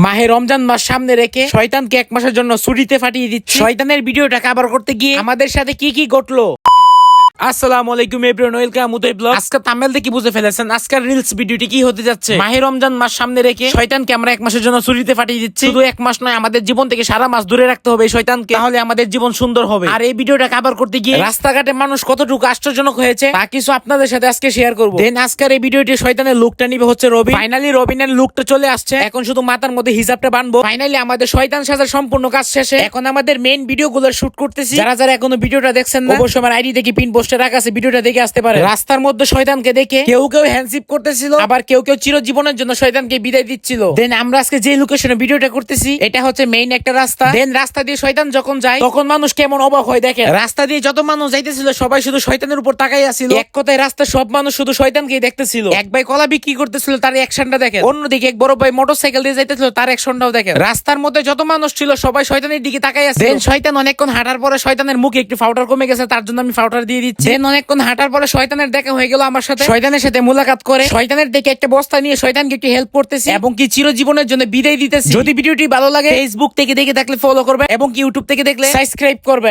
মাহে রমজান মাস সামনে রেখে শয়তানকে এক মাসের জন্য ছুটিতে পাঠিয়ে দিচ্ছে। শয়তানের ভিডিওটা কভার করতে গিয়ে আমাদের সাথে কি কি ঘটলো। আসসালামু আলাইকুম এভরিওয়ান, ওয়েলকাম উদয় ব্লগ। আজকে থাম্বনেল দেখে বুঝে ফেলেছেন আজকের রিলস ভিডিওটি কি হতে যাচ্ছে। মাহে রমজান মাস সামনে রেখে শয়তানকে আমরা এক মাসের জন্য ছুটিতে পাঠিয়ে দিচ্ছি। শুধু এক মাস নয়, আমাদের জীবন থেকে সারা মাস দূরে রাখতে হবে এই শয়তানকে, তাহলে আমাদের জীবন সুন্দর হবে। আর এই ভিডিওটা কভার করতে গিয়ে রাস্তাঘাটে মানুষ কতটুকু আশ্চর্যজনক হয়েছে তা কিছু আপনাদের সাথে আজকে শেয়ার করব। দেন আজকের এই ভিডিওটি শয়তানের লুকটা নিবে হচ্ছে রবি। ফাইনালি রবিনের লুকটা চলে আসছে, এখন শুধু মাথার মধ্যে হিজাবটা বানবো। ফাইনালি আমাদের শয়তান সাজার সম্পূর্ণ কাজ শেষে এখন আমাদের মেইন ভিডিওগুলো শুট করতেছি। যারা যারা এখনো ভিডিওটা দেখছেন না, অবশ্যই আমার আইডি থেকে পিন পোস্টে রাখা আছে, ভিডিওটা দেখে আসতে পারে। রাস্তার মধ্যে শয়তানকে দেখে কেউ কেউ হ্যান্ডশিপ করতেছিল, আবার কেউ কেউ চিরজীবনের জন্য শয়তানকে বিদায় দিচ্ছিল। দেন আমরা আজকে যে লোকেশনে ভিডিওটা করতেছি এটা হচ্ছে মেইন একটা রাস্তা। দেন রাস্তা দিয়ে শয়তান যখন যায় তখন মানুষ কেমন অবাক হয় দেখেন। রাস্তা দিয়ে যত মানুষ যাইতেছিল সবাই শুধু শয়তানের উপর তাকাই আছিল। এক কথায় রাস্তার সব মানুষ শুধু শয়তানকেই দেখতেছিল। এক ভাই কলা বিক্রি করতেছিল, তার অ্যাকশনটা দেখেন। অন্যদিকে এক বড় ভাই মোটরসাইকেল দিয়ে যাইতেছিল, তার অ্যাকশনটাও দেখেন। রাস্তার মধ্যে যত মানুষ ছিল সবাই শয়তানের দিকে তাকাই আছে। দেন শয়তান অনেকক্ষণ হাঁটার পরে শয়তানের মুখে একটু পাউডার কমে গেছে, তার জন্য আমি পাউডার দিয়ে দিচ্ছি। দেন অনেকক্ষণ হাঁটার পরে শয়তানের দেখা হয়ে গেল আমার সাথে। শয়তানের সাথে মুলাকাত করে শয়তানের দেখে একটা বস্তা নিয়ে শয়তানকে একটু হেল্প করতেছি এবং কি চিরজীবনের জন্য বিদায় দিতেছি। যদি ভিডিওটি ভালো লাগে ফেসবুক থেকে দেখে থাকলে ফলো করবে এবং কি ইউটিউব থেকে দেখলে সাবস্ক্রাইব করবে।